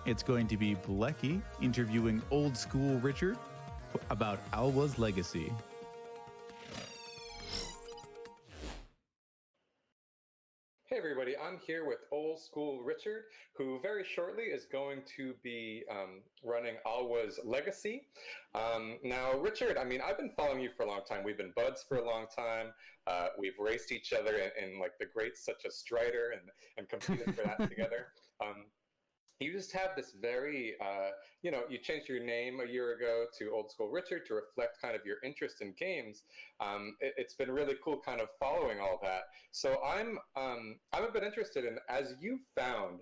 It's going to be Blecky interviewing Old School Richard about Alwa's legacy. Hey everybody, I'm here with Old School Richard, who very shortly is going to be running Alwa's legacy. Now, Richard, I mean, I've been following you for a long time. We've been buds for a long time. We've raced each other in like the greats such as Strider and competed for that together. You just have this very, you changed your name a year ago to Old School Richard to reflect kind of your interest in games. It's been really cool kind of following all that. So I'm a bit interested in, as you found,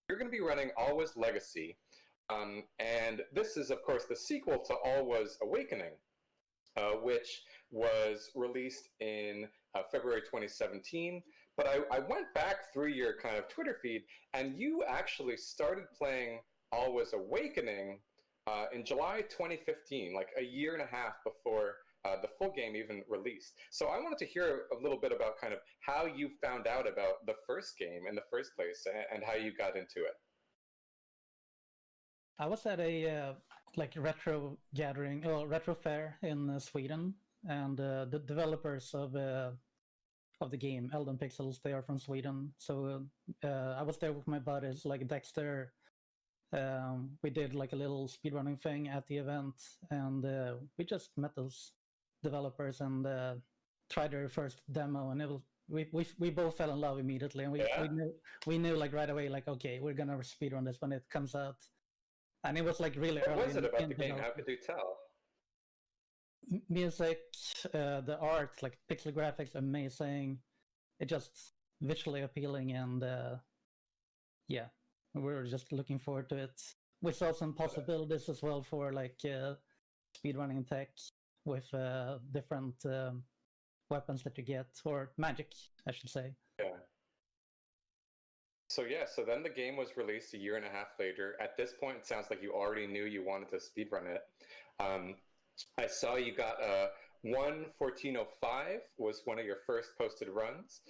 you're going to be running Alwa's Legacy. And this is, of course, the sequel to Alwa's Awakening, which was released in February 2017. But I went back through your kind of Twitter feed, and you actually started playing Alwa's Awakening in July 2015, like a year and a half before the full game even released. So I wanted to hear a little bit about kind of how you found out about the first game in the first place and how you got into it. I was at a retro gathering, retro fair in Sweden, and the developers of the game, Elden Pixels, they are from Sweden. So I was there with my buddies, like Dexter. We did like a little speedrunning thing at the event, and we just met those developers and tried their first demo, and it was we both fell in love immediately, and we knew like right away, like, okay, we're gonna speedrun this when it comes out. And it was like really early. What was it about the game? How could you tell? Music, the art, like pixel graphics, amazing. It just visually appealing, and yeah, we were just looking forward to it. We saw some possibilities as well for like speedrunning tech with different weapons that you get, or magic, I should say. Yeah. So then the game was released a year and a half later. At this point, it sounds like you already knew you wanted to speedrun it. I saw you got 1:14:05 was one of your first posted runs.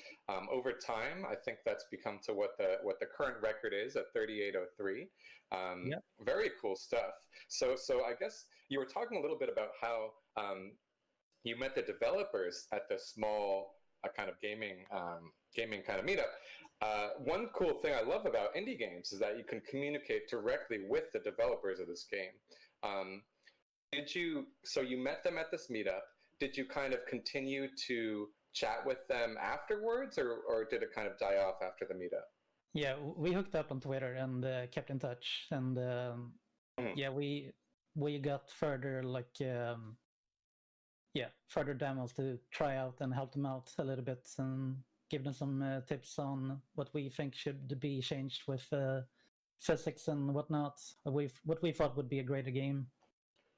Over time, I think that's become to what the current record is at 38:03. Yep. Very cool stuff. So I guess you were talking a little bit about how you met the developers at the small kind of gaming kind of meetup. One cool thing I love about indie games is that you can communicate directly with the developers of this game. So you met them at this meetup. Did you kind of continue to chat with them afterwards, or did it kind of die off after the meetup? Yeah, we hooked up on Twitter and kept in touch, and yeah, we got further further demos to try out and help them out a little bit and give them some tips on what we think should be changed with physics and whatnot. What we thought would be a greater game.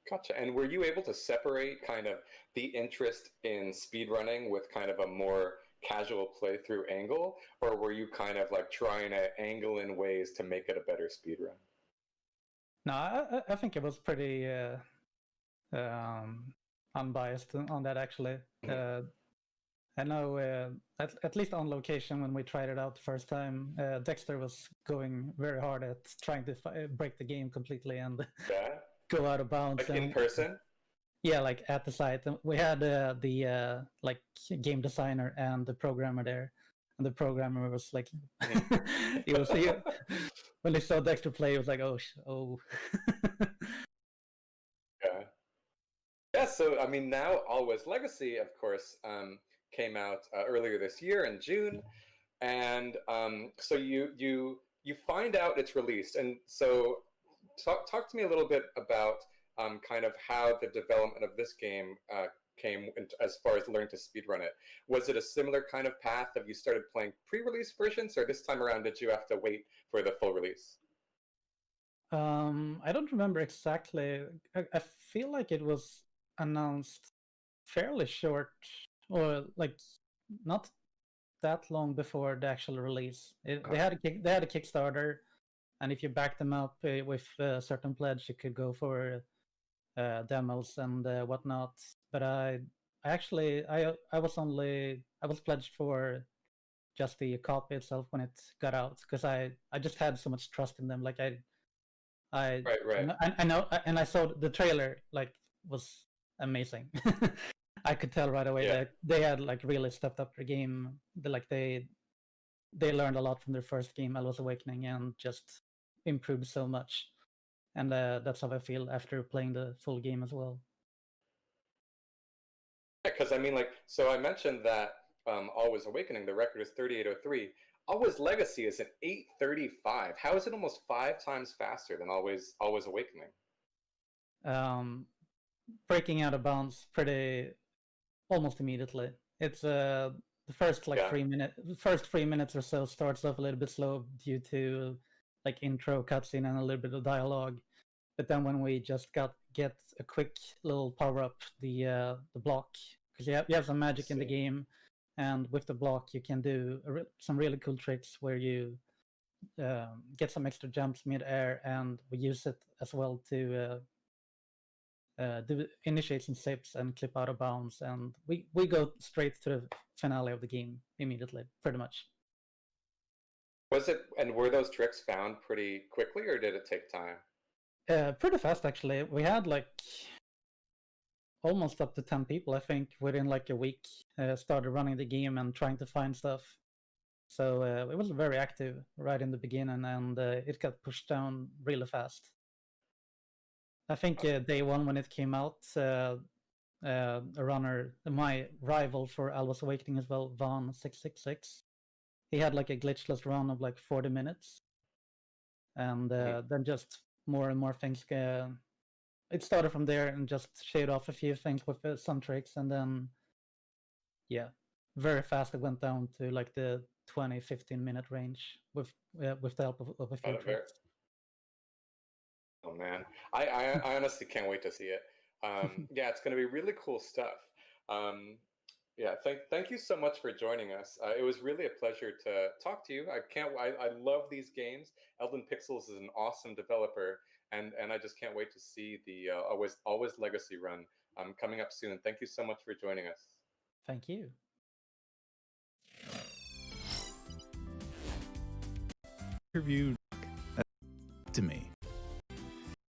Gotcha. And were you able to separate kind of the interest in speedrunning with kind of a more casual playthrough angle, or were you kind of like trying to angle in ways to make it a better speedrun? No, I think it was pretty unbiased on that, actually. I know at least on location when we tried it out the first time, Dexter was going very hard at trying to break the game completely and go out of bounds. Like in person? Yeah, like at the site. We had the like game designer and the programmer there, and the programmer was like, when they saw Dexter play, it was like, oh. Yeah. So I mean, now Alwa's Legacy, of course, came out earlier this year in June, and so you find out it's released, and so talk to me a little bit about kind of how the development of this game came as far as learning to speedrun it. Was it a similar kind of path that you started playing pre-release versions, or this time around did you have to wait for the full release? I don't remember exactly. I feel like it was announced fairly short, or like not that long before the actual release. They had a Kickstarter, and if you back them up with a certain pledge, you could go for demos and whatnot. But I was pledged for just the copy itself when it got out, because I just had so much trust in them. Like Right. I know, and I saw the trailer, like, was amazing. I could tell right away Yeah. that they had like really stepped up their game. They learned a lot from their first game, Alwa's Awakening, and just improved so much. And that's how I feel after playing the full game as well. Yeah, because I mean, like, so I mentioned that Always Awakening, the record is 3803. Always Legacy is an 835. How is it almost 5 times faster than Always Awakening? Breaking out of bounds pretty almost immediately. It's the first like Yeah. 3 minutes, first 3 minutes or so starts off a little bit slow due to like intro cutscene and a little bit of dialogue. But then when we just get a quick little power up, the block, because you have some magic in the game, and with the block you can do some really cool tricks where you get some extra jumps mid-air, and we use it as well to initiate some sips and clip out of bounds, and we go straight to the finale of the game immediately, pretty much. And were those tricks found pretty quickly, or did it take time? Pretty fast, actually. We had like almost up to 10 people, I think, within like a week, started running the game and trying to find stuff. So it was very active right in the beginning, and it got pushed down really fast. I think day one when it came out, a runner, my rival for Alwa's Awakening as well, Van666, he had like a glitchless run of like 40 minutes. And then just more and more things. It started from there and just shaved off a few things with some tricks. And then, yeah, very fast it went down to like the 20-15 minute range with the help of a few tricks. Oh man, I honestly can't wait to see it. Yeah, it's going to be really cool stuff. Yeah, thank you so much for joining us. It was really a pleasure to talk to you. I love these games. Elden Pixels is an awesome developer, and I just can't wait to see the Always Legacy run coming up soon. Thank you so much for joining us. Thank you. Interview to me.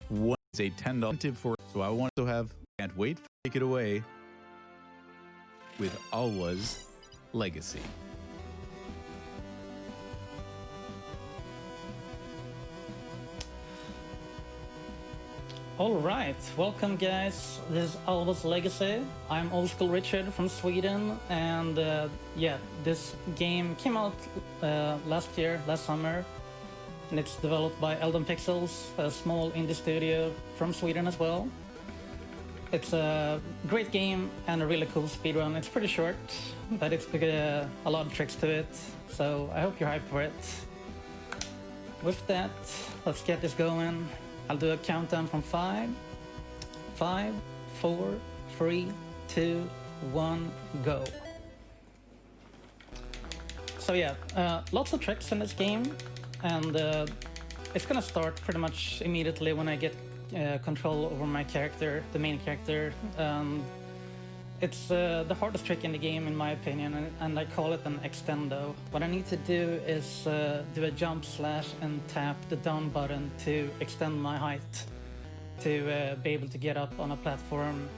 What is a $10 tip for? So I want to have. Can't wait to take it away with Alwa's Legacy. All right, welcome guys. This is Alwa's Legacy. I'm Old School Richard from Sweden, and yeah, this game came out last summer, and it's developed by Elden Pixels, a small indie studio from Sweden as well. It's a great game and a really cool speedrun. It's pretty short, but it's a lot of tricks to it, so I hope you're hyped for it. With that, let's get this going. I'll do a countdown from 5, 4, 3, 2, 1, go. So yeah, lots of tricks in this game, and it's gonna start pretty much immediately when I get control over my character, the main character. It's the hardest trick in the game in my opinion, and I call it an extendo. What I need to do is do a jump slash and tap the down button to extend my height to be able to get up on a platform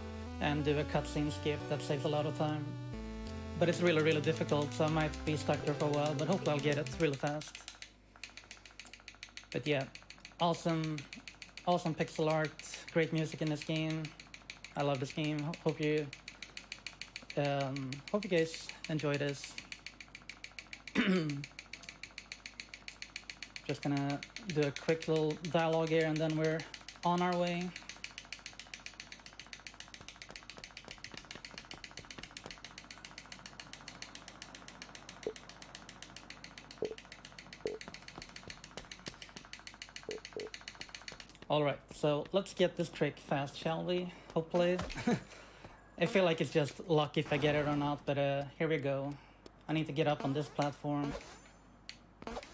and do a cutscene skip that saves a lot of time. But it's really, really difficult, so I might be stuck there for a while, but hopefully I'll get it really fast. But yeah, awesome pixel art, great music in this game. I love this game. Hope you guys enjoy this. Just gonna do a quick little dialogue here, and then we're on our way. Alright, so let's get this trick fast, shall we? Hopefully. I feel like it's just luck if I get it or not, but here we go. I need to get up on this platform.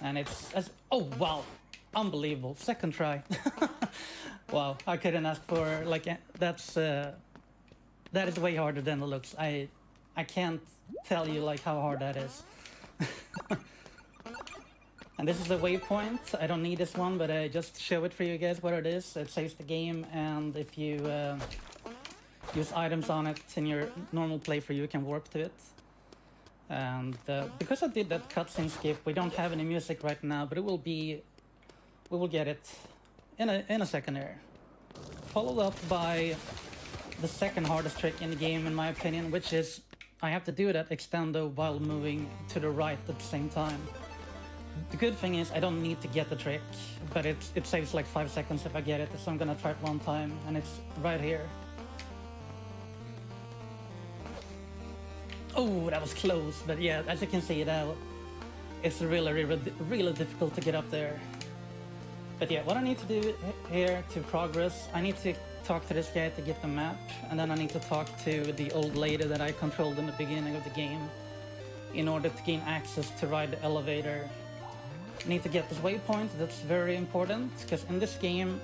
And oh wow, unbelievable, second try. Wow, I couldn't ask for, like, that is way harder than it looks. I can't tell you like how hard that is. And this is a waypoint. I don't need this one, but I just show it for you guys what it is. It saves the game, and if you use items on it in your normal playthrough, you can warp to it. And because I did that cutscene skip, we don't have any music right now, but we will get it in a second here. Followed up by the second hardest trick in the game, in my opinion, which is I have to do that extendo while moving to the right at the same time. The good thing is I don't need to get the trick, but it saves like 5 seconds if I get it, so I'm gonna try it one time, and it's right here. Oh, that was close, but yeah, as you can see now, it's really difficult to get up there. But yeah, what I need to do here to progress, I need to talk to this guy to get the map, and then I need to talk to the old lady that I controlled in the beginning of the game in order to gain access to ride the elevator. I need to get this waypoint. That's very important, because in this game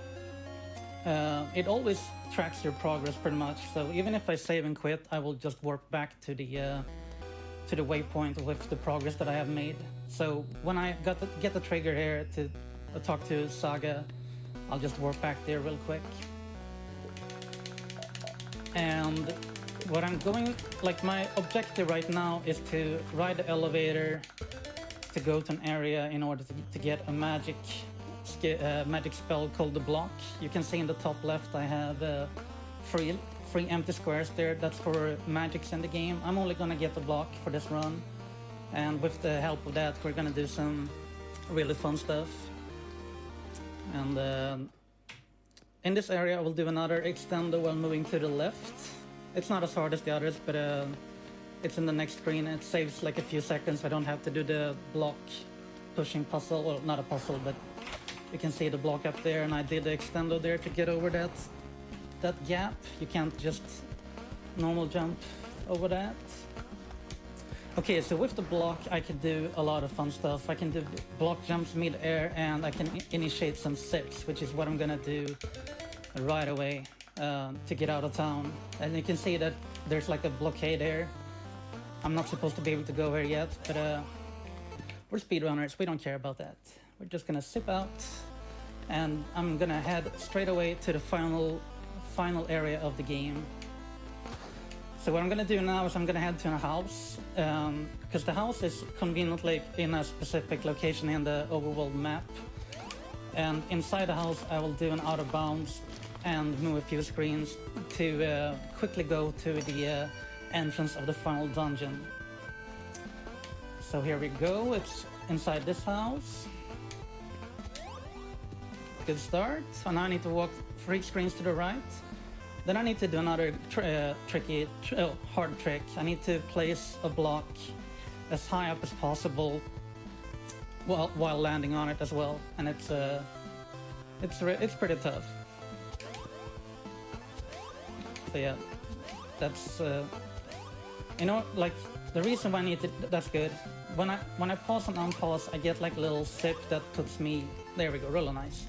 it always tracks your progress pretty much, so even if I save and quit, I will just warp back to the waypoint with the progress that I have made. So when I get the trigger here to talk to Saga, I'll just warp back there real quick. And what I'm going, like my objective right now is to ride the elevator to go to an area in order to get a magic spell called the block. You can see in the top left I have three empty squares there. That's for magics in the game. I'm only gonna get the block for this run, and with the help of that we're gonna do some really fun stuff. And in this area I will do another extendo while moving to the left. It's not as hard as the others, but it's in the next screen. It saves like a few seconds. I don't have to do the block pushing puzzle, well, not a puzzle, but you can see the block up there, and I did the extendo there to get over that gap. You can't just normal jump over that. Okay, so with the block I can do a lot of fun stuff. I can do block jumps mid-air, and I can initiate some zips, which is what I'm gonna do right away to get out of town. And you can see that there's like a blockade here. I'm not supposed to be able to go here yet, but we're speedrunners, we don't care about that. We're just gonna zip out, and I'm gonna head straight away to the final area of the game. So what I'm gonna do now is I'm gonna head to a house, because the house is conveniently in a specific location in the overworld map. And inside the house I will do an out of bounds and move a few screens to quickly go to the entrance of the final dungeon. So here we go, it's inside this house. Good start. So now I need to walk 3 screens to the right. Then I need to do another hard trick. I need to place a block as high up as possible while landing on it as well, and it's pretty tough. So yeah, that's you know, like the reason why I need to, that's good. When I pause and unpause, I get like a little zip that puts me, there we go, really nice.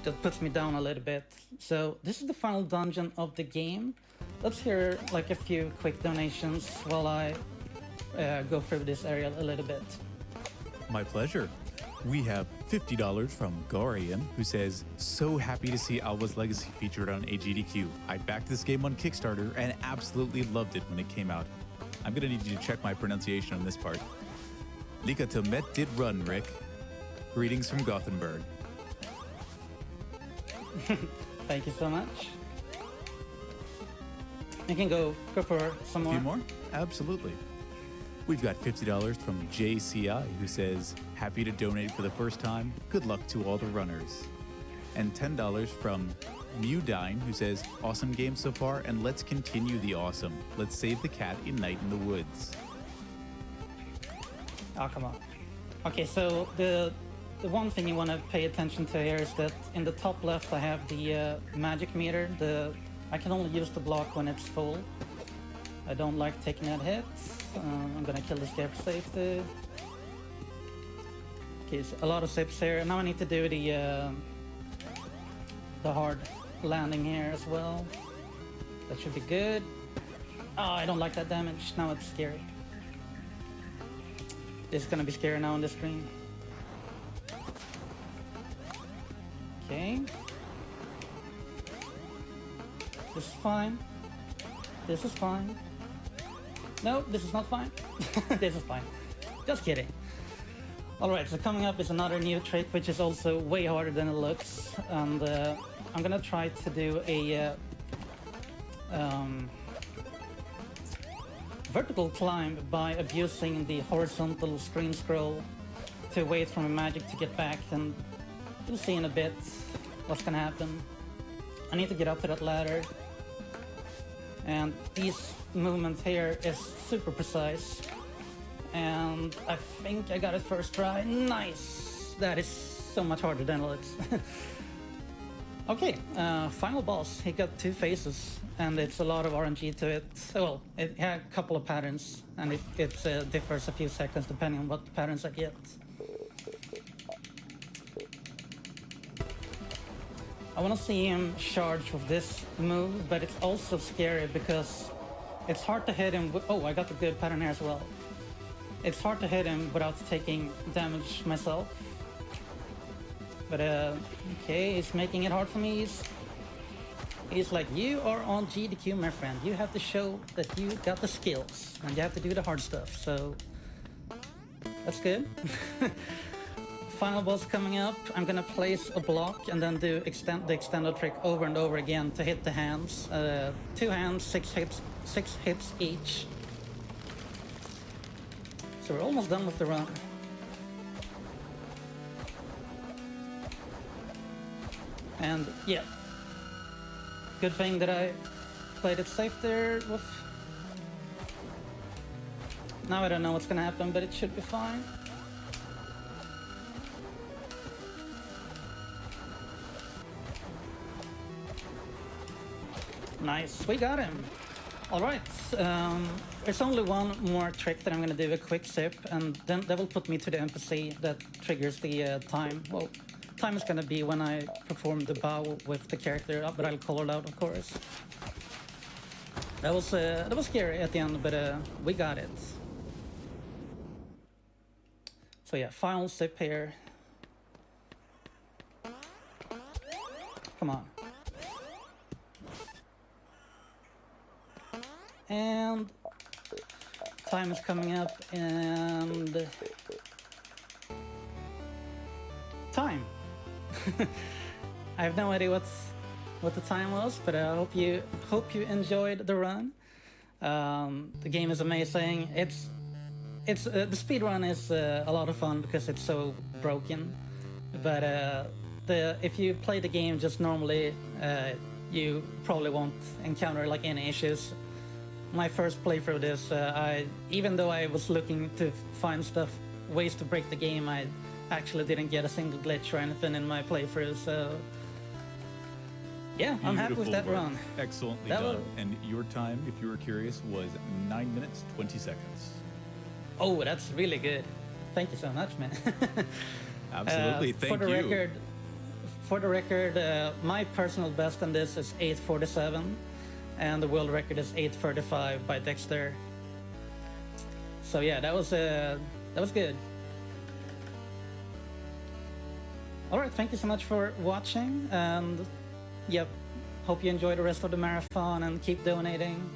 That puts me down a little bit. So this is the final dungeon of the game. Let's hear like a few quick donations while I go through this area a little bit. My pleasure. We have $50 from Gorian, who says, "So happy to see Alwa's Legacy featured on AGDQ. I backed this game on Kickstarter and absolutely loved it when it came out. I'm gonna need you to check my pronunciation on this part. Lika Tomet did run, Rick. Greetings from Gothenburg." Thank you so much. You can go for some more. A few more? Absolutely. We've got $50 from JCI, who says, "Happy to donate for the first time. Good luck to all the runners." And $10 from Mewdine, who says, "Awesome game so far, and let's continue the awesome. Let's save the cat in Night in the Woods." Oh, come on. Okay, so the one thing you want to pay attention to here is that in the top left I have the magic meter. I can only use the block when it's full. I don't like taking that hit. I'm gonna kill this guy for safety. Okay, so a lot of zips here. Now I need to do the hard landing here as well. That should be good. Oh, I don't like that damage. Now it's scary. This is gonna be scary now on the screen. Okay. This is fine. This is fine. No, this is not fine. This is fine. Just kidding. Alright, so coming up is another new trick, which is also way harder than it looks. And I'm gonna try to do a vertical climb by abusing the horizontal screen scroll to wait for my magic to get back, and you'll see in a bit what's gonna happen. I need to get up to that ladder, and this movement here is super precise, and I think I got it first try. Nice! That is so much harder than it looks. Okay, final boss. He got 2 phases, and it's a lot of RNG to it. Well, it had a couple of patterns, and it differs a few seconds depending on what patterns I get. I want to see him charge with this move, but it's also scary because it's hard to hit him with... Oh, I got the good pattern here as well. It's hard to hit him without taking damage myself. But okay, he's making it hard for me. He's like, you are on GDQ, my friend. You have to show that you got the skills, and you have to do the hard stuff. So that's good. Final boss coming up. I'm gonna place a block and then do the extendo trick over and over again to hit the hands. 2 hands, 6 hits each. So we're almost done with the run. And yeah, good thing that I played it safe there. With... Now I don't know what's gonna happen, but it should be fine. Nice, we got him. All right, there's only one more trick that I'm gonna do, a quick sip, and then that will put me to the NPC that triggers the time. Well, time is gonna be when I perform the bow with the character, but I'll call it out, of course. That was scary at the end, but we got it. So yeah, final sip here. Come on. And time is coming up, and time. I have no idea what the time was, but I hope you enjoyed the run. The game is amazing. The speed run is a lot of fun because it's so broken. But if you play the game just normally, you probably won't encounter like any issues. My first playthrough of this, even though I was looking to find ways to break the game, I actually didn't get a single glitch or anything in my playthrough, so yeah, beautiful. I'm happy with that run. Excellently done. And your time, if you were curious, was 9 minutes, 20 seconds. Oh, that's really good. Thank you so much, man. Absolutely, thank you. For the record, my personal best on this is 8:47, and the world record is 8:35 by Dexter. So yeah, that was good. All right, thank you so much for watching, and yep, hope you enjoy the rest of the marathon and keep donating.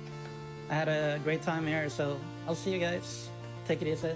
I had a great time here, so I'll see you guys. Take it easy.